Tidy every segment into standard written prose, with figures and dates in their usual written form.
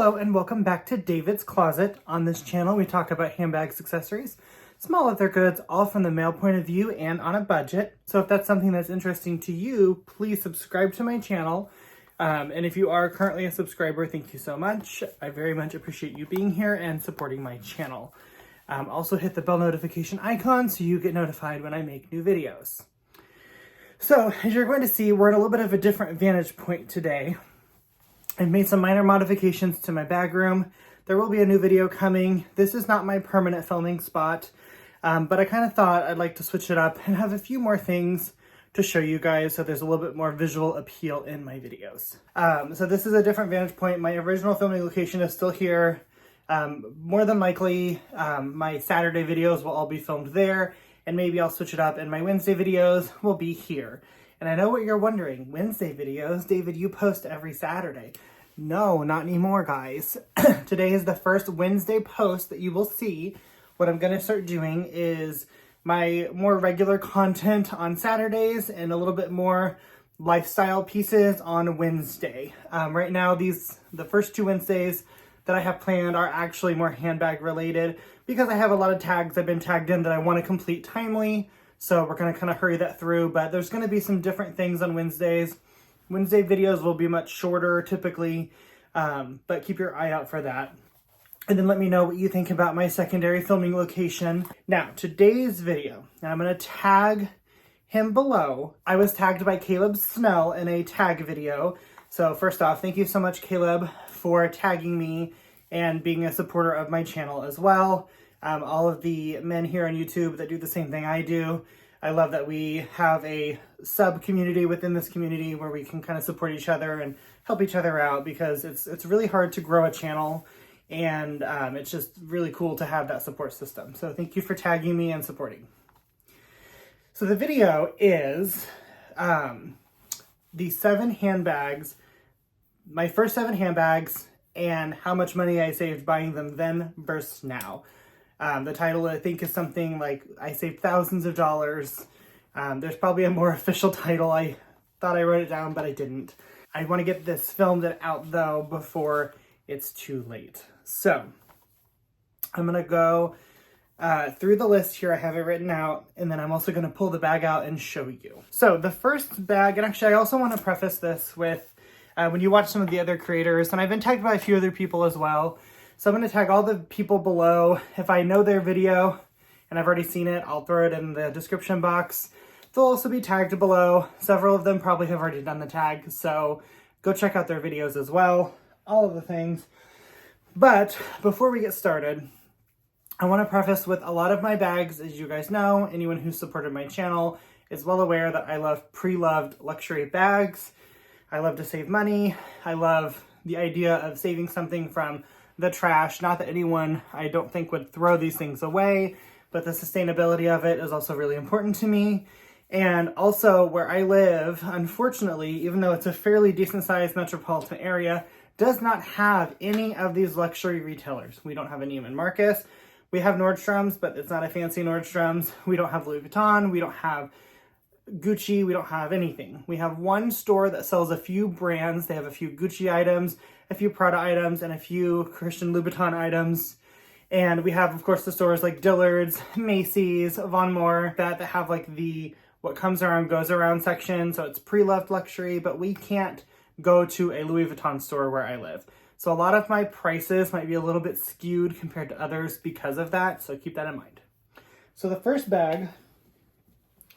Hello and welcome back to David's Closet. On this channel we talk about handbags, accessories, small leather goods, all from the male point of view and on a budget. So if that's something that's interesting to you, please subscribe to my channel. And if you are currently a subscriber, thank you so much. I very much appreciate you being here and supporting my channel. Also hit the bell notification icon so you get notified when I make new videos. So as you're going to see, we're in a little bit of a different vantage point today. I've made some minor modifications to my bag room. There will be a new video coming. This is not my permanent filming spot, but I kind of thought I'd like to switch it up and have a few more things to show you guys so there's a little bit more visual appeal in my videos. So this is a different vantage point. My original filming location is still here. More than likely, my Saturday videos will all be filmed there, and maybe I'll switch it up and my Wednesday videos will be here. And I know what you're wondering, Wednesday videos? David, you post every Saturday. No, not anymore, guys. Today is the first Wednesday post that you will see. What I'm gonna start doing is my more regular content on Saturdays and a little bit more lifestyle pieces on Wednesday. Right now, the first two Wednesdays that I have planned are actually more handbag related because I have a lot of tags I've been tagged in that I want to complete timely. So we're going to kind of hurry that through, but there's going to be some different things on Wednesdays. Wednesday videos will be much shorter typically, but keep your eye out for that. And then let me know what you think about my secondary filming location. Now, today's video, and I'm going to tag him below. I was tagged by Caleb Snell in a tag video. So first off, thank you so much, Caleb, for tagging me and being a supporter of my channel as well. All of the men here on YouTube that do the same thing I do. I love that we have a sub community within this community where we can kind of support each other and help each other out because it's really hard to grow a channel, and it's just really cool to have that support system. So thank you for tagging me and supporting. So the video is the 7 handbags, my first 7 handbags, and how much money I saved buying them then versus now. The title, I think, is something like, I saved thousands of dollars. There's probably a more official title. I thought I wrote it down, but I didn't. I want to get this filmed and out, though, before it's too late. So, I'm going to go through the list here. I have it written out, and then I'm also going to pull the bag out and show you. So, the first bag, and actually, I also want to preface this with, when you watch some of the other creators, and I've been tagged by a few other people as well, so I'm going to tag all the people below. If I know their video and I've already seen it, I'll throw it in the description box. They'll also be tagged below. Several of them probably have already done the tag, so go check out their videos as well. All of the things. But before we get started, I want to preface with a lot of my bags, as you guys know, anyone who's supported my channel is well aware that I love pre-loved luxury bags. I love to save money. I love the idea of saving something from the trash. Not that anyone, I don't think, would throw these things away, but the sustainability of it is also really important to me. And also where I live, unfortunately, even though it's a fairly decent sized metropolitan area, does not have any of these luxury retailers. We don't have a Neiman Marcus. We have Nordstrom's, but it's not a fancy Nordstrom's. We don't have Louis Vuitton. We don't have Gucci. We don't have anything. We have one store that sells a few brands. They have a few Gucci items, a few Prada items, and a few Christian Louboutin items. And we have, of course, the stores like Dillard's, Macy's, Von Moore, that have like the what comes around goes around section. So it's pre-loved luxury, but we can't go to a Louis Vuitton store where I live. So a lot of my prices might be a little bit skewed compared to others because of that. So keep that in mind. So the first bag,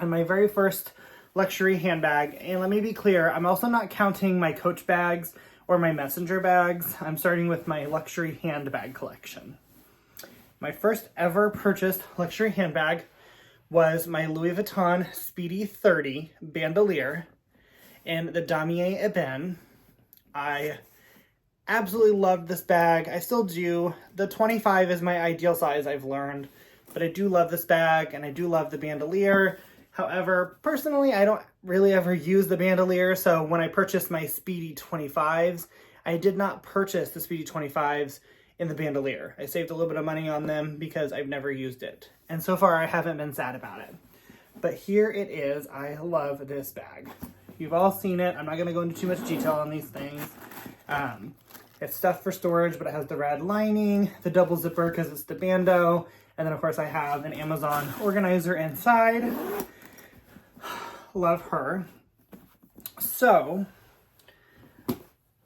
and my very first luxury handbag, and let me be clear, I'm also not counting my Coach bags or my Messenger bags. I'm starting with my luxury handbag collection. My first ever purchased luxury handbag was my Louis Vuitton Speedy 30 bandolier in the Damier Ebene. I absolutely loved this bag. I still do. The 25 is my ideal size, I've learned, but I do love this bag and I do love the bandolier. However, personally, I don't really ever use the bandolier, so when I purchased my Speedy 25s, I did not purchase the Speedy 25s in the bandolier. I saved a little bit of money on them because I've never used it. And so far, I haven't been sad about it. But here it is. I love this bag. You've all seen it. I'm not going to go into too much detail on these things. It's stuffed for storage, but it has the red lining, the double zipper because it's the Bando, and then of course I have an Amazon organizer inside. Love her. So,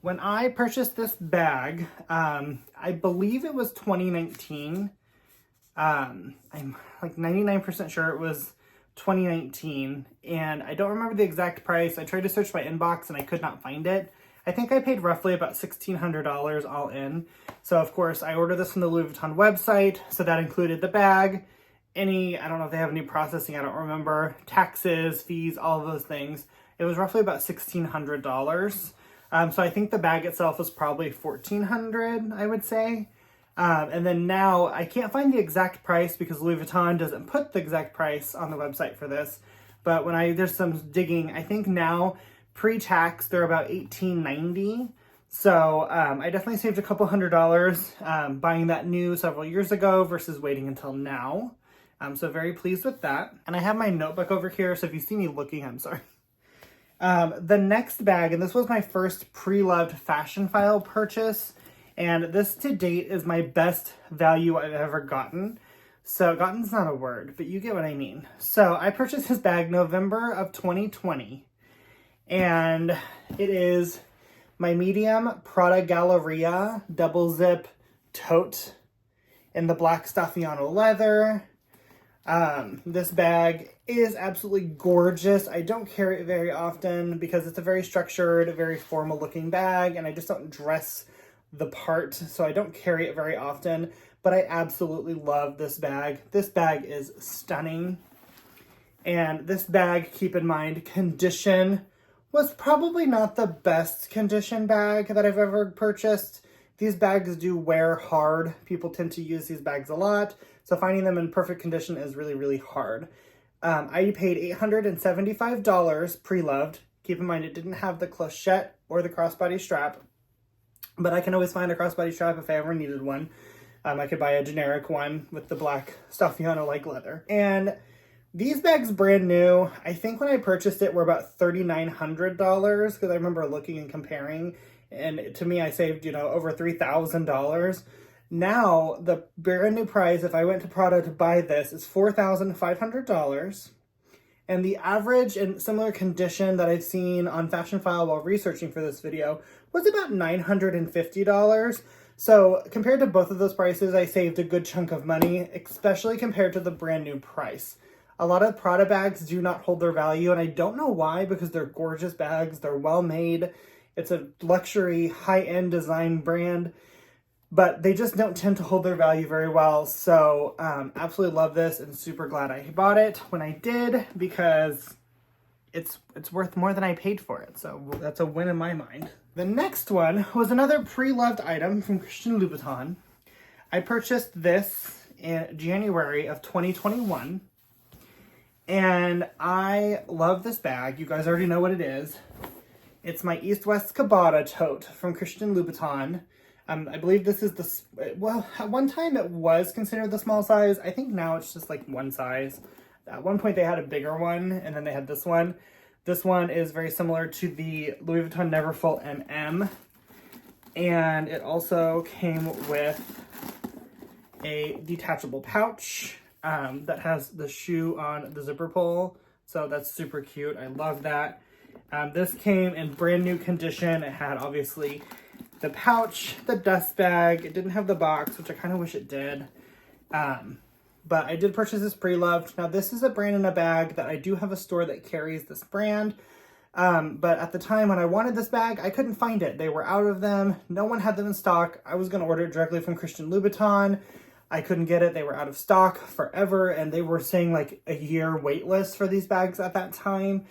when I purchased this bag, I believe it was 2019. I'm like 99% sure it was 2019, and I don't remember the exact price. I tried to search my inbox and I could not find it. I think I paid roughly about $1,600 all in. So of course I ordered this from the Louis Vuitton website. So that included the bag, I don't know if they have any processing, I don't remember, taxes, fees, all of those things. It was roughly about $1,600. So I think the bag itself was probably $1,400, I would say. And then now I can't find the exact price because Louis Vuitton doesn't put the exact price on the website for this. But when there's some digging, I think now pre-tax they're about $1,890. So I definitely saved a couple $100 buying that new several years ago versus waiting until now. So very pleased with that. And I have my notebook over here, so if you see me looking, I'm sorry. The next bag, and this was my first pre-loved fashion file purchase, and this to date is my best value I've ever gotten. So gotten's not a word, but you get what I mean. So I purchased this bag November of 2020, and it is my medium Prada Galleria double zip tote in the black Staffiano leather. This bag is absolutely gorgeous. I don't carry it very often because it's a very structured, very formal looking bag, and I just don't dress the part, so I don't carry it very often, but I absolutely love this bag. This bag is stunning. And this bag, keep in mind, condition was probably not the best condition bag that I've ever purchased. These bags do wear hard. People tend to use these bags a lot, so finding them in perfect condition is really, really hard. I paid $875 pre-loved. Keep in mind, it didn't have the clochette or the crossbody strap, but I can always find a crossbody strap if I ever needed one. I could buy a generic one with the black Staffiano-like leather. And these bags brand new, I think when I purchased it were about $3,900 because I remember looking and comparing, and to me I saved, over $3,000. Now, the brand new price, if I went to Prada to buy this, is $4,500. And the average and similar condition that I've seen on Fashion File while researching for this video was about $950. So compared to both of those prices, I saved a good chunk of money, especially compared to the brand new price. A lot of Prada bags do not hold their value, and I don't know why, because they're gorgeous bags, they're well made, it's a luxury, high-end design brand, but they just don't tend to hold their value very well. So absolutely love this and super glad I bought it when I did, because it's worth more than I paid for it. So that's a win in my mind. The next one was another pre-loved item from Christian Louboutin. I purchased this in January of 2021. And I love this bag. You guys already know what it is. It's my East-West Cabata tote from Christian Louboutin. I believe this is well, at one time it was considered the small size. I think now it's just like one size. At one point they had a bigger one, and then they had this one. This one is very similar to the Louis Vuitton Neverfull MM. And it also came with a detachable pouch that has the shoe on the zipper pull. So that's super cute. I love that. This came in brand new condition. It had obviously the pouch, the dust bag. It didn't have the box, which I kind of wish it did. But I did purchase this pre-loved. Now this is a brand in a bag that I do have a store that carries this brand. But at the time when I wanted this bag, I couldn't find it. They were out of them. No one had them in stock. I was going to order it directly from Christian Louboutin. I couldn't get it. They were out of stock forever, and they were saying like a year wait list for these bags at that time.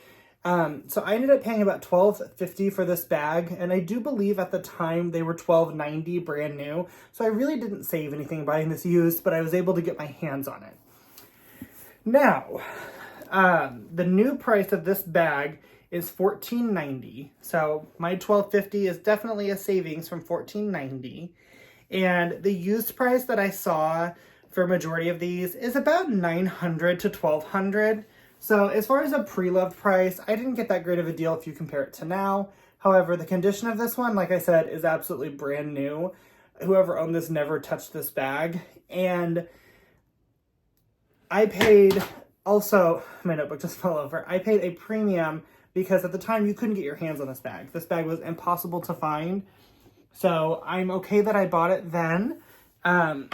So I ended up paying about $12.50 for this bag, and I do believe at the time they were $12.90 brand new. So I really didn't save anything buying this used, but I was able to get my hands on it. Now, the new price of this bag is $14.90. So my $12.50 is definitely a savings from $14.90. And the used price that I saw for a majority of these is about $900 to $1,200. So as far as a pre-loved price, I didn't get that great of a deal if you compare it to now. However, the condition of this one, like I said, is absolutely brand new. Whoever owned this never touched this bag. And I paid, also, my notebook just fell over. I paid a premium because at the time you couldn't get your hands on this bag. This bag was impossible to find. So I'm okay that I bought it then. And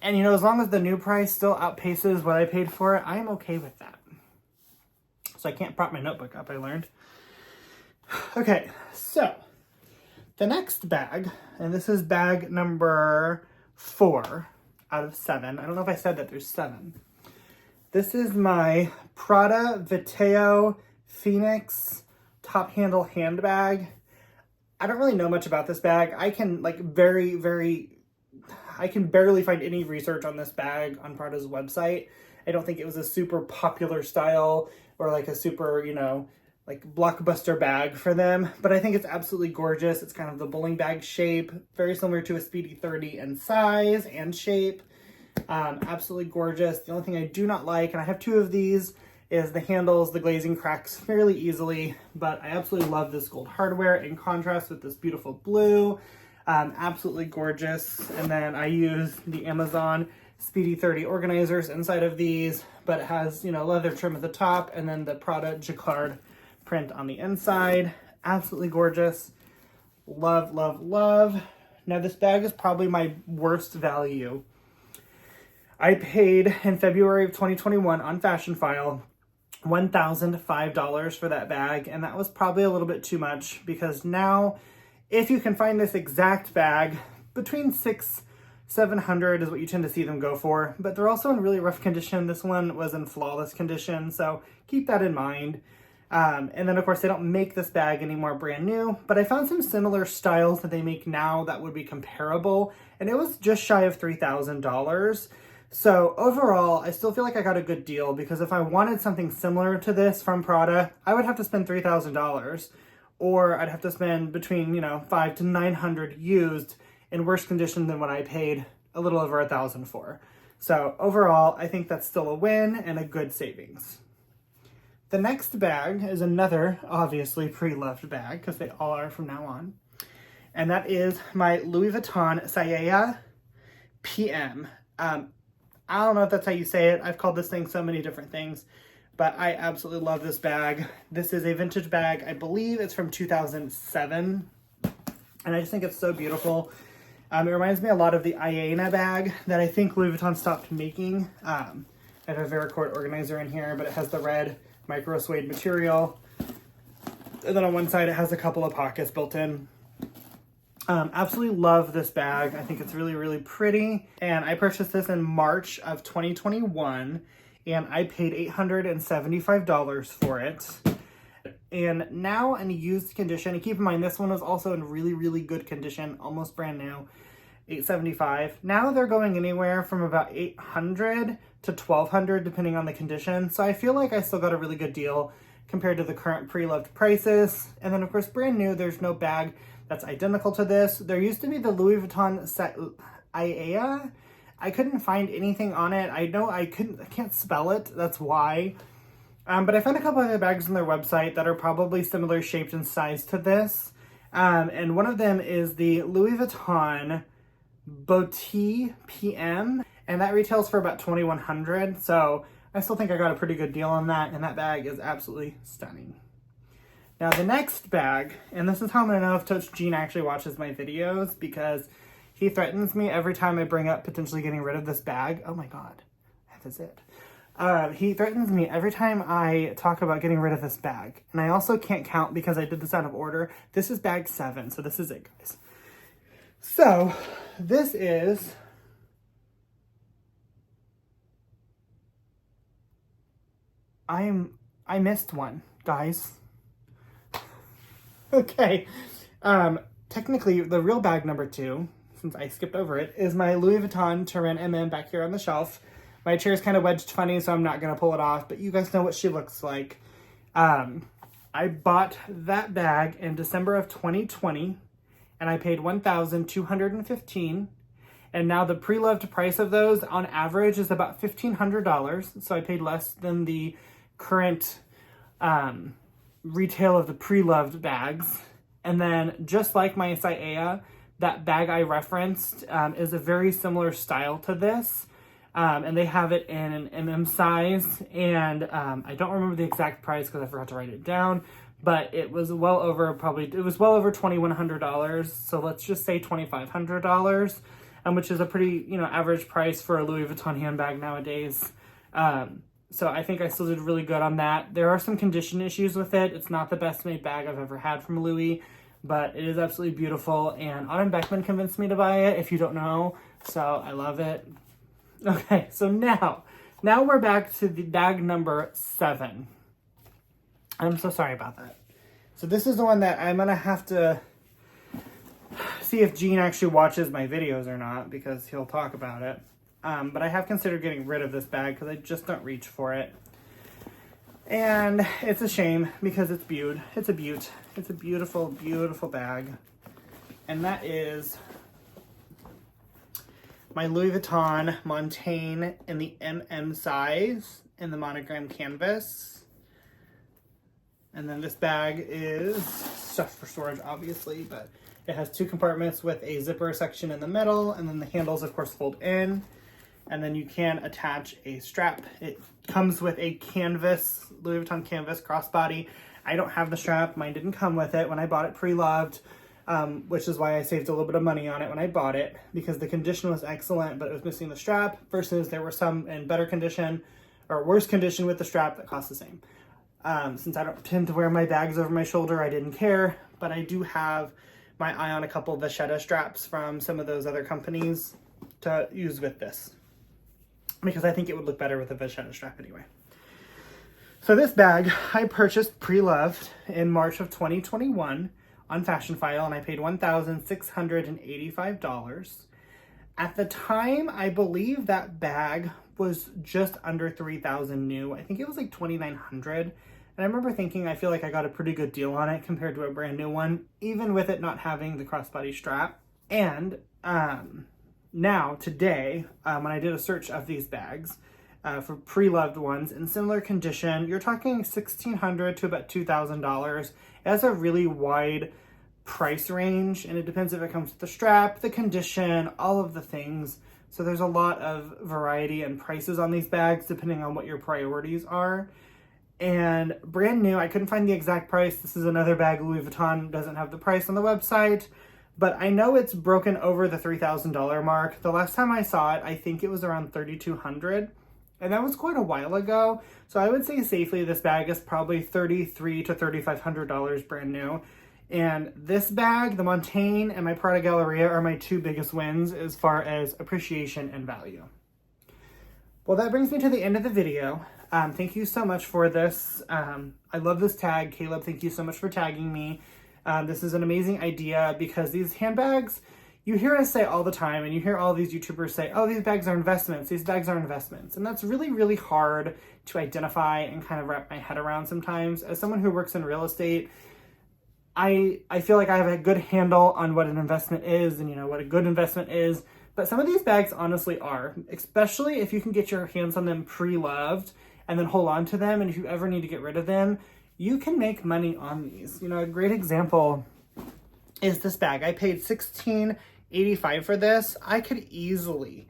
you know, as long as the new price still outpaces what I paid for it, I'm okay with that. So I can't prop my notebook up, I learned. Okay, so the next bag, and this is bag number 4 out of 7. I don't know if I said that there's 7. This is my Prada Viteo Phoenix top handle handbag. I don't really know much about this bag. I can I can barely find any research on this bag on Prada's website. I don't think it was a super popular style or like a super, you know, like blockbuster bag for them, but I think it's absolutely gorgeous. It's kind of the bowling bag shape, very similar to a Speedy 30 in size and shape. Absolutely gorgeous. The only thing I do not like, and I have 2 of these, is the handles. The glazing cracks fairly easily, but I absolutely love this gold hardware in contrast with this beautiful blue. Absolutely gorgeous. And then I use the Amazon Speedy 30 organizers inside of these, but it has, you know, leather trim at the top and then the Prada jacquard print on the inside. Absolutely gorgeous. Love, love, love. Now this bag is probably my worst value. I paid in February of 2021 on Fashion File $1,005 for that bag, and that was probably a little bit too much because now if you can find this exact bag, between $600-700 is what you tend to see them go for, but they're also in really rough condition. This one was in flawless condition, so keep that in mind. And then of course they don't make this bag anymore brand new, but I found some similar styles that they make now that would be comparable, and it was just shy of $3,000. So overall, I still feel like I got a good deal because if I wanted something similar to this from Prada, I would have to spend $3,000, or I'd have to spend between, you know, $500 to $900 used in worse condition than what I paid a little over $1,000 for. So overall, I think that's still a win and a good savings. The next bag is another obviously pre-loved bag because they all are from now on. And that is my Louis Vuitton Saia PM. I don't know if that's how you say it. I've called this thing so many different things, but I absolutely love this bag. This is a vintage bag. I believe it's from 2007, and I just think it's so beautiful. It reminds me a lot of the Iena bag that I think Louis Vuitton stopped making. I have a Vericord organizer in here, but it has the red micro suede material. And then on one side, it has a couple of pockets built in. Absolutely love this bag. I think it's really, really pretty. And I purchased this in March of 2021, and I paid $875 for it. And now in used condition, and keep in mind, this one was also in really, really good condition, almost brand new, $875. Now they're going anywhere from about $800 to $1,200, depending on the condition. So I feel like I still got a really good deal compared to the current pre-loved prices. And then of course, brand new, there's no bag that's identical to this. There used to be the Louis Vuitton Iea. I couldn't find anything on it. I know I can't spell it, that's why. But I found a couple other bags on their website that are probably similar shaped and size to this. And one of them is the Louis Vuitton Botti PM, and that retails for about $2,100. So I still think I got a pretty good deal on that, and that bag is absolutely stunning. Now the next bag, and this is how I'm gonna know if Coach Gene actually watches my videos, because he threatens me every time I bring up potentially getting rid of this bag. Oh my God, that is it. He threatens me every time I talk about getting rid of this bag. And I also can't count because I did this out of order. This is bag 7, so this is it, guys. So this is I missed one, guys. Okay. Technically, the real bag number 2, since I skipped over it, is my Louis Vuitton Turin MM back here on the shelf. My chair is kind of wedged funny, so I'm not going to pull it off, but you guys know what she looks like. I bought that bag in December of 2020, and I paid $1,215. And now the pre-loved price of those on average is about $1,500. So I paid less than the current retail of the pre-loved bags. And then just like my Saia, that bag I referenced is a very similar style to this. And they have it in an MM size. And I don't remember the exact price because I forgot to write it down. But it was well over $2,100. So let's just say $2,500, which is a pretty, average price for a Louis Vuitton handbag nowadays. So I think I still did really good on that. There are some condition issues with it. It's not the best made bag I've ever had from Louis, but it is absolutely beautiful. And Autumn Beckman convinced me to buy it, if you don't know. So I love it. Okay, so now we're back to the bag number 7. I'm so sorry about that. So this is the one that I'm gonna have to see if Gene actually watches my videos or not, because he'll talk about it. But I have considered getting rid of this bag because I just don't reach for it. And it's a shame because it's beaut. It's a beaut. It's a beautiful, beautiful bag. And that is my Louis Vuitton Montaigne in the MM size in the monogram canvas. And then this bag is stuff for storage, obviously, but it has 2 compartments with a zipper section in the middle, and then the handles, of course, fold in. And then you can attach a strap. It comes with a canvas, Louis Vuitton canvas crossbody. I don't have the strap. Mine didn't come with it when I bought it pre-loved, which is why I saved a little bit of money on it when I bought it, because the condition was excellent, but it was missing the strap, versus there were some in better condition or worse condition with the strap that cost the same. Since I don't tend to wear my bags over my shoulder, I didn't care, but I do have my eye on a couple of Vachetta straps from some of those other companies to use with this, because I think it would look better with a Vachetta strap anyway. So this bag I purchased pre-loved in March of 2021 on Fashion File, and I paid $1,685. At the time, I believe that bag was just under $3,000 new. I think it was like $2,900. And I remember thinking, I feel like I got a pretty good deal on it compared to a brand new one, even with it not having the crossbody strap. And now, today, when I did a search of these bags for pre-loved ones in similar condition, you're talking $1,600 to about $2,000. It has a really wide price range, and it depends if it comes with the strap, the condition, all of the things. So there's a lot of variety and prices on these bags depending on what your priorities are. And brand new, I couldn't find the exact price. This is another bag Louis Vuitton doesn't have the price on the website, but I know it's broken over the $3,000 mark. The last time I saw it, I think it was around $3,200, and that was quite a while ago. So I would say safely this bag is probably $3,300 to $3,500 brand new. And this bag, the Montaigne, and my Prada Galleria are my 2 biggest wins as far as appreciation and value. Well, that brings me to the end of the video. Thank you so much for this. I love this tag. Caleb, thank you so much for tagging me. This is an amazing idea, because these handbags, you hear us say all the time, and you hear all these YouTubers say, oh, these bags are investments. These bags are investments. And that's really, really hard to identify and kind of wrap my head around sometimes. As someone who works in real estate, I feel like I have a good handle on what an investment is and, what a good investment is. But some of these bags honestly are, especially if you can get your hands on them pre-loved and then hold on to them. And if you ever need to get rid of them, you can make money on these. A great example is this bag. I paid $16.85 for this. I could easily,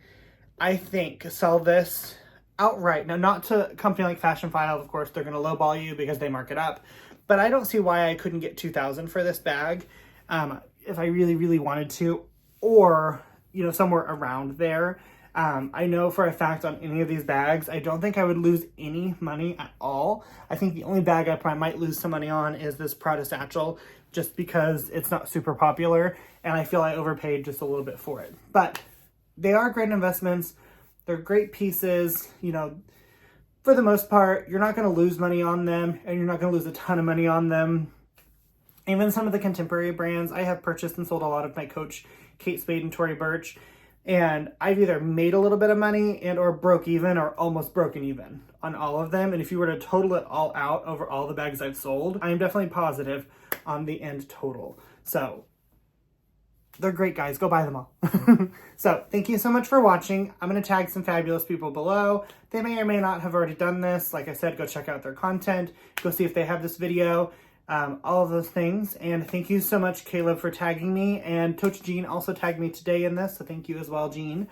I think, sell this outright. Now, not to a company like Fashion File, of course, they're going to lowball you because they mark it up. But I don't see why I couldn't get $2,000 for this bag if I really, really wanted to, or, somewhere around there. I know for a fact on any of these bags, I don't think I would lose any money at all. I think the only bag I probably might lose some money on is this Prada satchel, just because it's not super popular, and I feel I overpaid just a little bit for it. But they are great investments. They're great pieces. For the most part, you're not going to lose money on them, and you're not going to lose a ton of money on them. Even some of the contemporary brands, I have purchased and sold a lot of my Coach, Kate Spade and Tory Burch, and I've either made a little bit of money and or broke even or almost broken even on all of them. And if you were to total it all out over all the bags I've sold, I am definitely positive on the end total. So they're great, guys. Go buy them all. So thank you so much for watching. I'm going to tag some fabulous people below. They may or may not have already done this. Like I said, go check out their content. Go see if they have this video. all of those things. And thank you so much, Caleb, for tagging me. And Coach Jean also tagged me today in this, so thank you as well, Jean.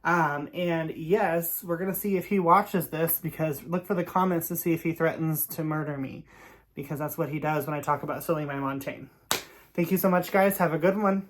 And yes, we're going to see if he watches this, because look for the comments to see if he threatens to murder me, because that's what he does when I talk about selling my Montaigne. Thank you so much, guys. Have a good one.